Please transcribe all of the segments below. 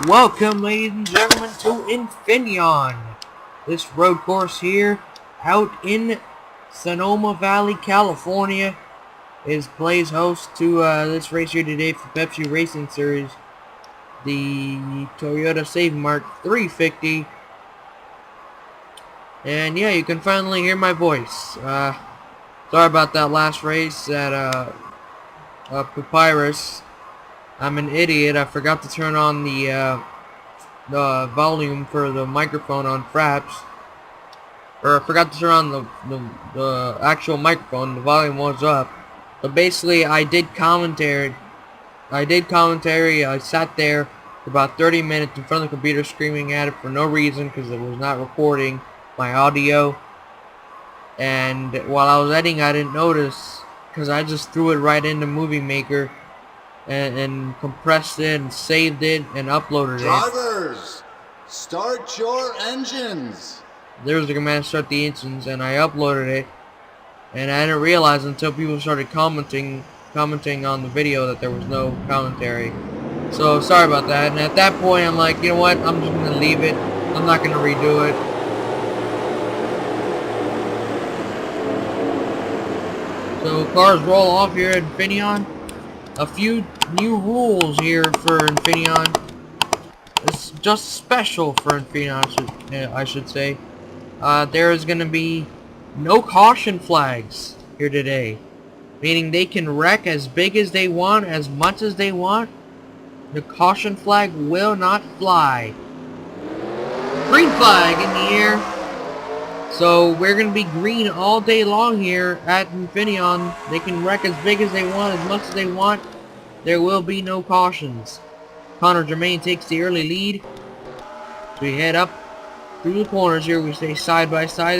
Welcome, ladies and gentlemen, to Infenion. This road course here, out in Sonoma Valley, California, plays host to this race here today for Pepsi Racing Series, the Toyota Mart 350. And yeah, you can finally hear my voice. Sorry about that last race at Papyrus. I'm an idiot. I forgot to turn on the volume for the microphone on Fraps. Or I forgot to turn on the actual microphone. The volume was up. But basically, I did commentary. I sat there for about 30 minutes in front of the computer screaming at it for no reason because it was not recording my audio. And while I was editing, I didn't notice because I just threw it right into Movie Maker. And compressed it and saved it and uploaded it. Drivers, start your engines. There was a command start the engines, and I uploaded it, and I didn't realize until people started commenting on the video that there was no commentary. So sorry about that. And at that point, I'm like, you know what? I'm just gonna leave it. I'm not gonna redo it. So cars roll off here at Infenion. A few new rules here for Infenion. It's just special for Infenion, I should say. There is going to be no caution flags here today. Meaning they can wreck as big as they want, as much as they want. The caution flag will not fly. Green flag in the air. So we're going to be green all day long here at Infenion. They can wreck as big as they want, as much as they want. There will be no cautions. Connor Germain takes the early lead. So we head up through the corners here. We stay side by side.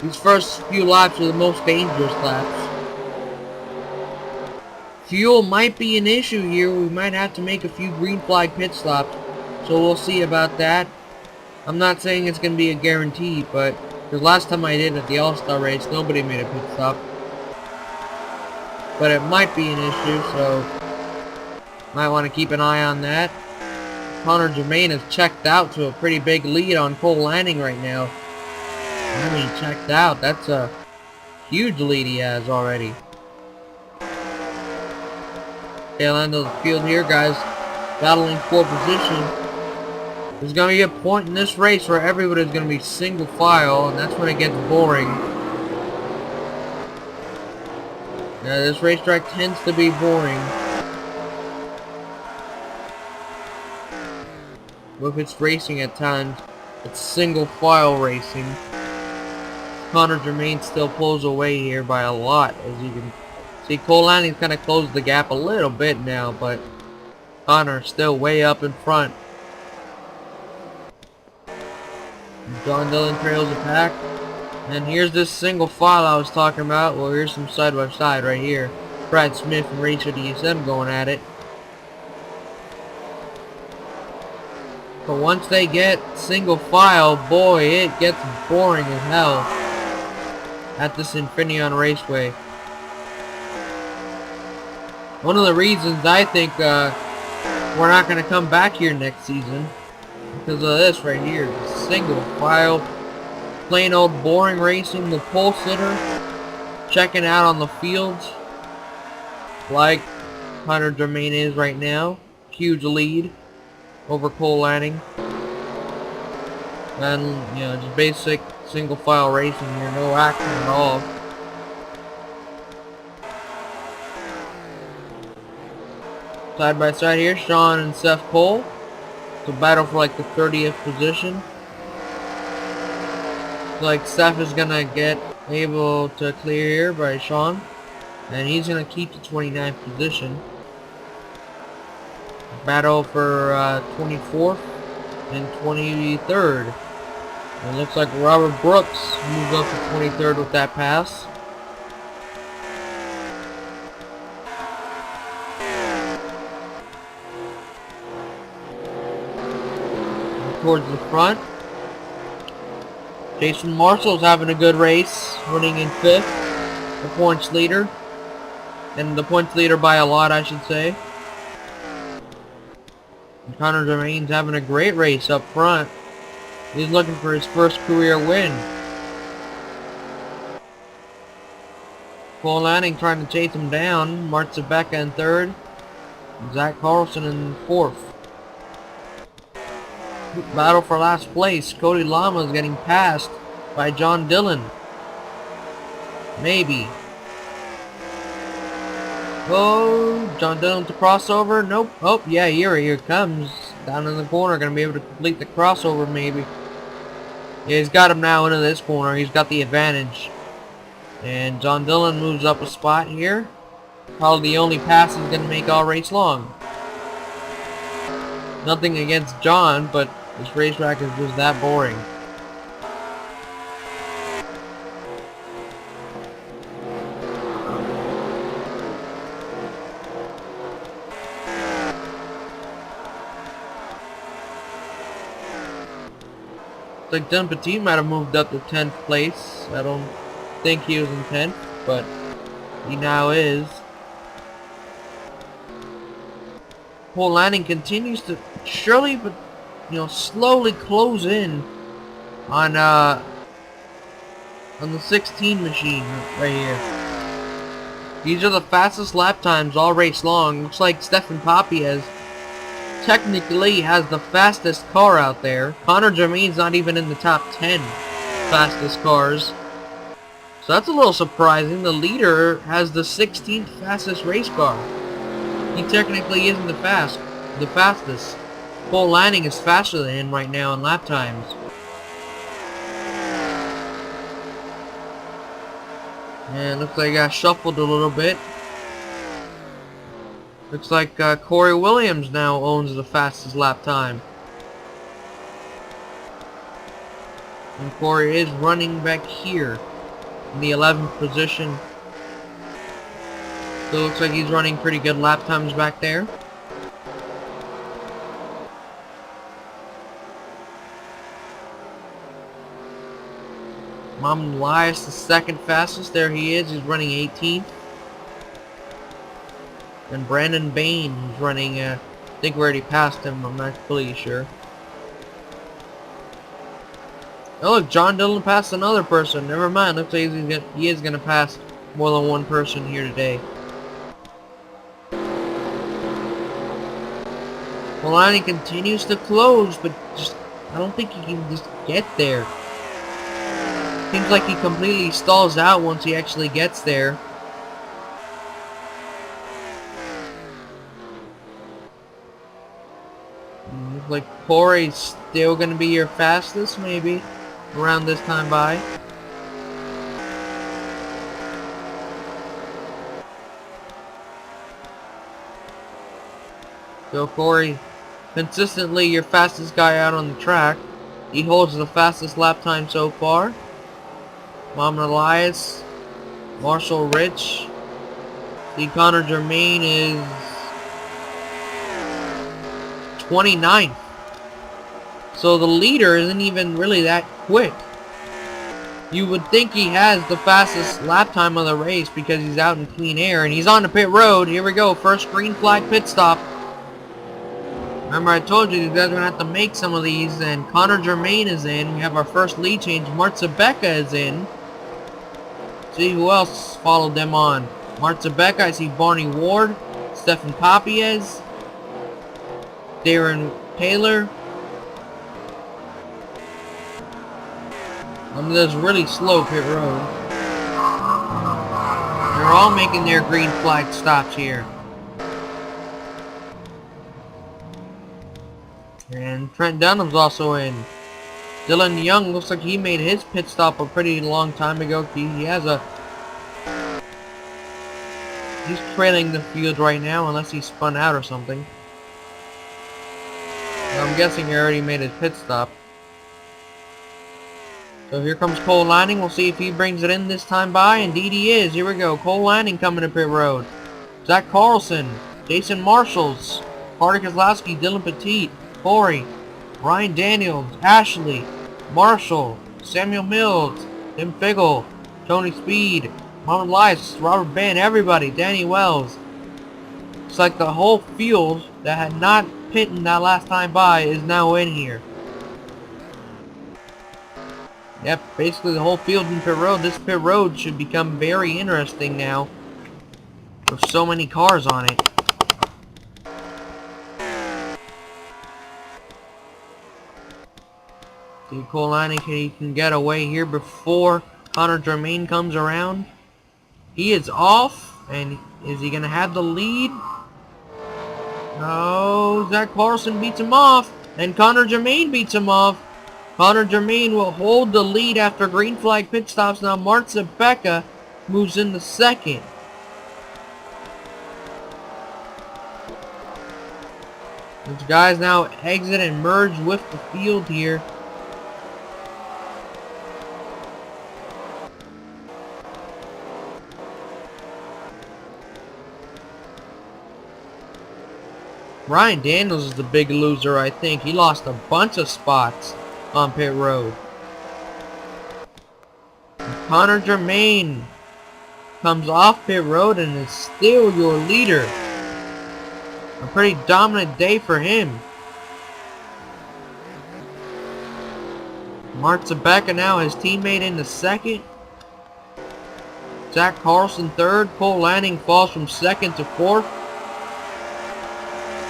These first few laps are the most dangerous laps. Fuel might be an issue here. We might have to make a few green flag pit stops. So we'll see about that. I'm not saying it's going to be a guarantee, but the last time I did at the All-Star race, nobody made a pit stop. But it might be an issue, so might want to keep an eye on that. Connor Germain has checked out to a pretty big lead on Cole Lanning right now. I mean, checked out. That's a huge lead he has already. Tail end of the field here, guys. Battling for position. There's going to be a point in this race where everybody's going to be single file, and that's when it gets boring. Now, this racetrack tends to be boring. With its racing at times, it's single file racing. Connor Germain still pulls away here by a lot, as you can see. Cole Lanning's kind of closed the gap a little bit now, but Connor's still way up in front. John Dillon trails the pack. And here's this single file I was talking about. Well, here's some side by side right here. Brad Smith and Racer DSM going at it. But once they get single file, boy, it gets boring as hell at this Infenion Raceway. One of the reasons I think we're not going to come back here next season because of this right here. Single file, plain old boring racing. The pole sitter checking out on the fields like Connor Germain is right now. Huge lead over Cole Lanning. And, you know, just basic single file racing here. No action at all. Side by side here, Sean and Seth Cole. It's a battle for like the 30th position. Like Seth is gonna get able to clear here by Sean, and he's gonna keep the 29th position. Battle for 24th and 23rd. It looks like Robert Brooks moves up to 23rd with that pass. And towards the front, Jason Marshall's having a good race, running in 5th, the points leader. And the points leader by a lot, I should say. Connor Germain's having a great race up front. He's looking for his first career win. Cole Lanning trying to chase him down. Mart Zabeka in third. Zach Carlson in fourth. Battle for last place. Cody Lama is getting passed by John Dillon. Maybe. Oh, John Dillon to crossover. Nope. Oh, yeah, here it comes. Down in the corner. Going to be able to complete the crossover, maybe. Yeah, he's got him now into this corner. He's got the advantage. And John Dillon moves up a spot here. Probably the only pass he's going to make all race long. Nothing against John, but this racetrack is just that boring. Looks like Dylan Petit might have moved up to 10th place. I don't think he was in 10th, but he now is. Cole Lanning continues to surely, but slowly close in on the 16 machine right here. These are the fastest lap times all race long. Looks like Stefan Papiez technically has the fastest car out there. Connor Germain's not even in the top 10 fastest cars. So that's a little surprising. The leader has the 16th fastest race car. He technically isn't the fastest. Cole Lanning is faster than him right now in lap times. And looks like I got shuffled a little bit. Looks like Corey Williams now owns the fastest lap time. And Corey is running back here in the 11th position. So it looks like he's running pretty good lap times back there. Mom Elias, the second fastest. There he is. He's running 18th. And Brandon Bain is running, I think we already passed him. I'm not fully sure. Oh look, John Dillon passed another person. Never mind. Looks like he is going to pass more than one person here today. Lanning continues to close, but I don't think he can just get there. Seems like he completely stalls out once he actually gets there. Looks like Corey's still going to be your fastest, maybe, around this time by. So Corey, consistently your fastest guy out on the track. He holds the fastest lap time so far. Mohamed Elias, Marshall Rich. The Connor Germain is 29th. So the leader isn't even really that quick. You would think he has the fastest lap time of the race because he's out in clean air. And he's on the pit road. Here we go. First green flag pit stop. Remember, I told you guys are going to have to make some of these. And Connor Germain is in. We have our first lead change. Mart Zabeka is in. See who else followed them on. Mart Zabeka. I see Barney Ward. Stefan Papiez. Darren Taylor. On this really slow pit road. They're all making their green flag stops here. And Trent Dunham's also in. Dylan Young looks like he made his pit stop a pretty long time ago. He's trailing the field right now unless he spun out or something. I'm guessing he already made his pit stop. So here comes Cole Lanning. We'll see if he brings it in this time by. Indeed he is. Here we go. Cole Lanning coming to pit road. Zach Carlson. Jason Marshalls. Carter Kozlowski. Dylan Petit. Corey. Ryan Daniels. Ashley. Marshall. Samuel Mills. Tim Figgle. Tony Speed. Mohamed Elias. Robert Ben. Everybody. Danny Wells. It's like the whole field that had not pitting that last time by is now in here. Yep, basically the whole field in pit road. This pit road should become very interesting now. With so many cars on it. See, Cole Lanning can get away here before Connor Germain comes around. He is off, and is he going to have the lead? No, Zach Carlson beats him off, and Connor Germain beats him off. Connor Germain will hold the lead after green flag pit stops. Now Mart Zabeka moves into second. These guys now exit and merge with the field here. Ryan Daniels is the big loser, I think. He lost a bunch of spots on pit road. Connor Germain comes off pit road and is still your leader. A pretty dominant day for him. Mart Zabeka now his teammate in the second. Zach Carlson third. Cole Lanning falls from second to fourth.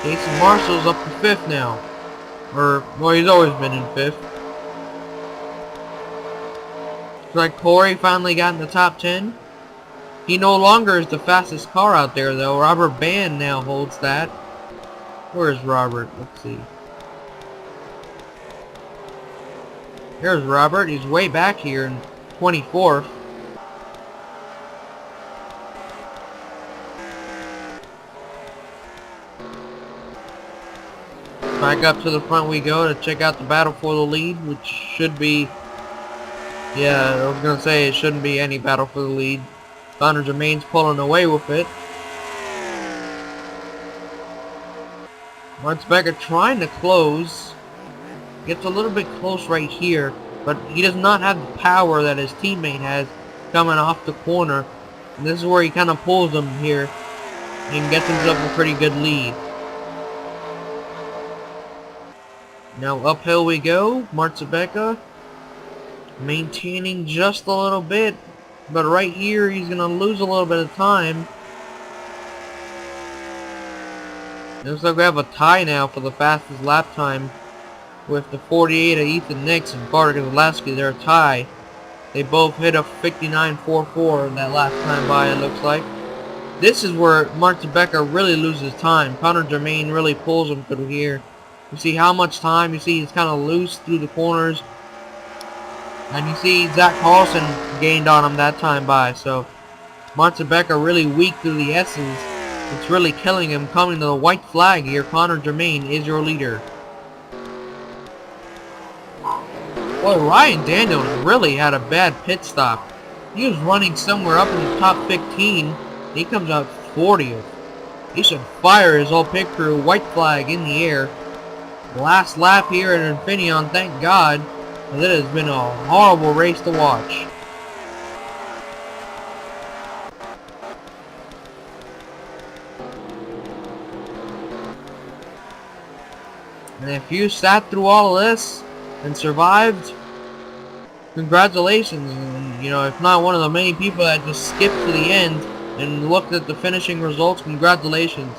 Jason Marshall's up to fifth now. Well, he's always been in fifth. Looks like Corey finally got in the top 10. He no longer is the fastest car out there, though. Robert Band now holds that. Where is Robert? Let's see. Here's Robert. He's way back here in 24th. Back up to the front we go to check out the battle for the lead, which should be... Yeah, I was going to say it shouldn't be any battle for the lead. Connor Germain's pulling away with it. Mart Zabeka trying to close. Gets a little bit close right here, but he does not have the power that his teammate has coming off the corner. And this is where he kind of pulls him here and gets himself a pretty good lead. Now uphill we go. Mart Zabeka maintaining just a little bit, but right here he's going to lose a little bit of time. Looks like we have a tie now for the fastest lap time with the 48 of Ethan Nix and Bartek Kozlowski. They're a tie. They both hit a 59.44 that last time by, it looks like. This is where Mart Zabeka really loses time. Connor Germain really pulls him through here. You see how much time, you see he's kind of loose through the corners. And you see Zach Carlson gained on him that time by. So Mart Zabeka really weak through the S's. It's really killing him. Coming to the white flag here, Connor Germain is your leader. Boy, Ryan Daniels really had a bad pit stop. He was running somewhere up in the top 15. He comes out 40th. He should fire his whole pit crew. White flag in the air. Last lap here at Infenion, thank God. It has been a horrible race to watch. And if you sat through all of this and survived, congratulations. And, you know, if not one of the many people that just skipped to the end and looked at the finishing results, congratulations.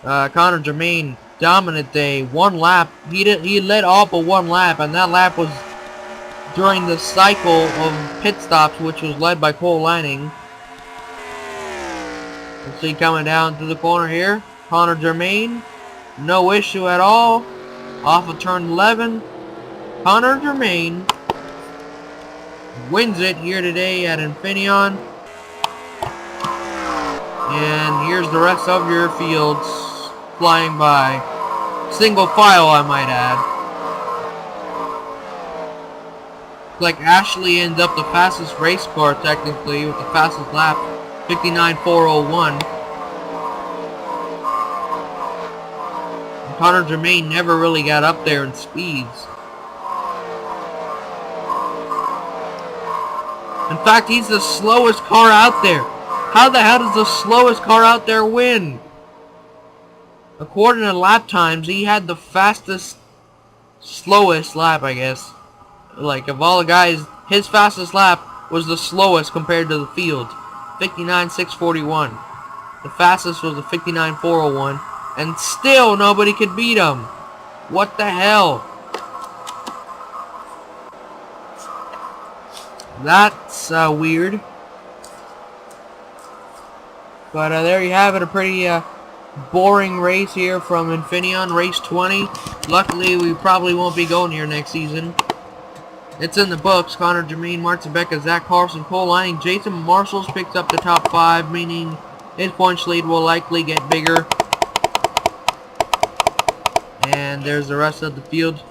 Connor Germain, dominant day, one lap. He led all but one lap, and that lap was during the cycle of pit stops, which was led by Cole Lanning. Let's see, coming down to the corner here, Connor Germain, no issue at all. Off of turn 11, Connor Germain wins it here today at Infenion. And here's the rest of your fields flying by. Single file, I might add. Like Ashley ends up the fastest race car technically with the fastest lap, 59.401. And Connor Germain never really got up there in speeds. In fact, he's the slowest car out there. How the hell does the slowest car out there win? according to lap times, he had the slowest lap, I guess. Like, of all the guys, his fastest lap was the slowest compared to the field. 59.641. The fastest was a 59.401. And still nobody could beat him. What the hell? That's weird. But there you have it, a pretty boring race here from Infenion, race 20. Luckily, we probably won't be going here next season. It's in the books. Connor, Jermaine, Martin Becca, Zach Carlson, Cole Lining, Jason Marshalls picks up the top 5, meaning his points lead will likely get bigger. And there's the rest of the field.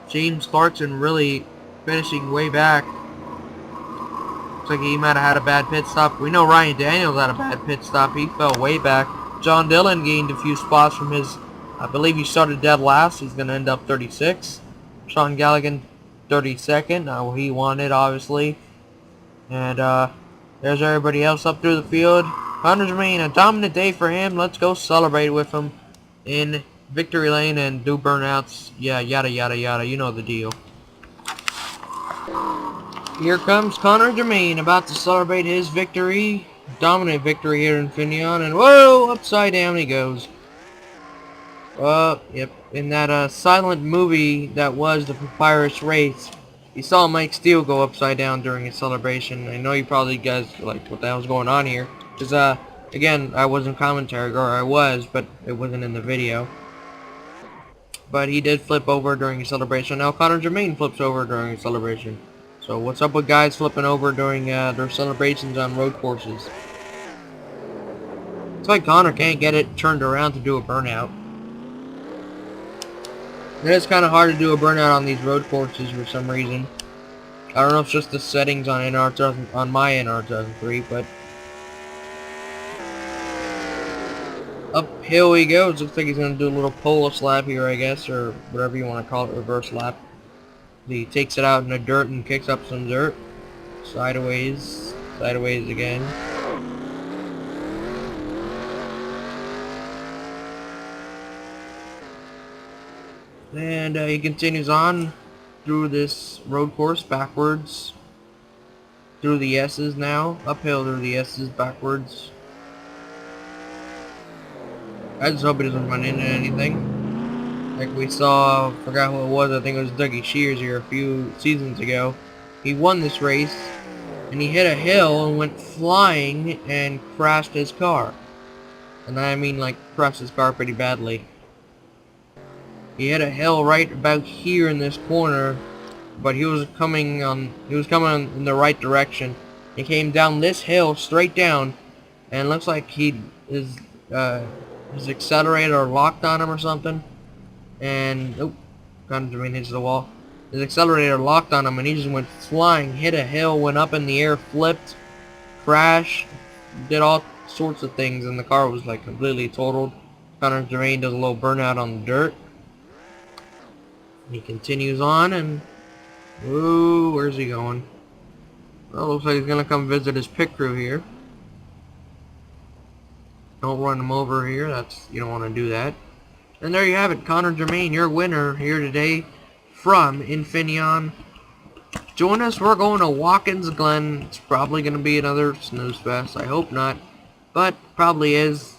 James Clarkson really finishing way back. Looks like he might have had a bad pit stop. We know Ryan Daniels had a bad pit stop. He fell way back. John Dillon gained a few spots from his, I believe he started dead last. He's going to end up 36. Sean Galligan 32nd. He won it, obviously. And there's everybody else up through the field. Connor Jermaine, a dominant day for him. Let's go celebrate with him in victory lane and do burnouts. Yeah, yada, yada, yada. You know the deal. Here comes Connor Jermaine, about to celebrate his victory. Dominant victory here in Infenion. And whoa, upside down he goes. Yep. In that silent movie that was the Papyrus Race, you saw Mike Steele go upside down during his celebration. I know you probably guys are like, what the hell's going on here? Because, again, I wasn't commentary, or I was, but it wasn't in the video. But he did flip over during his celebration. Now Connor Jermaine flips over during his celebration. So what's up with guys flipping over during their celebrations on road courses? It's like Connor can't get it turned around to do a burnout. It is kind of hard to do a burnout on these road courses for some reason. I don't know if it's just the settings on on my NR 2003, but uphill he goes. Looks like he's going to do a little Polish lap here, I guess, or whatever you want to call it, reverse lap. He takes it out in the dirt and kicks up some dirt. Sideways again. And he continues on through this road course, backwards. Through the S's now. Uphill through the S's, backwards. I just hope he doesn't run into anything. Like we saw, forgot who it was, I think it was Dougie Shears here a few seasons ago. He won this race, and he hit a hill and went flying and crashed his car. And I mean like crashed his car pretty badly. He hit a hill right about here in this corner, but he was coming in the right direction. He came down this hill straight down, and looks like his accelerator locked on him or something. And Connor Jermaine hits the wall. His accelerator locked on him, and he just went flying, hit a hill, went up in the air, flipped, crashed, did all sorts of things, and the car was like completely totaled. Connor Jermaine does a little burnout on the dirt. He continues on, and ooh, where's he going? Well, looks like he's gonna come visit his pit crew here. Don't run him over here. You don't want to do that. And there you have it, Connor Jermaine, your winner here today from Infenion. Join us, we're going to Watkins Glen. It's probably going to be another snooze fest. I hope not, but probably is.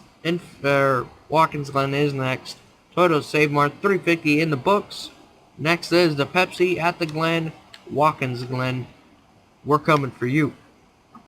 Watkins Glen is next. Total Save Mart 350 in the books. Next is the Pepsi at the Glen, Watkins Glen. We're coming for you.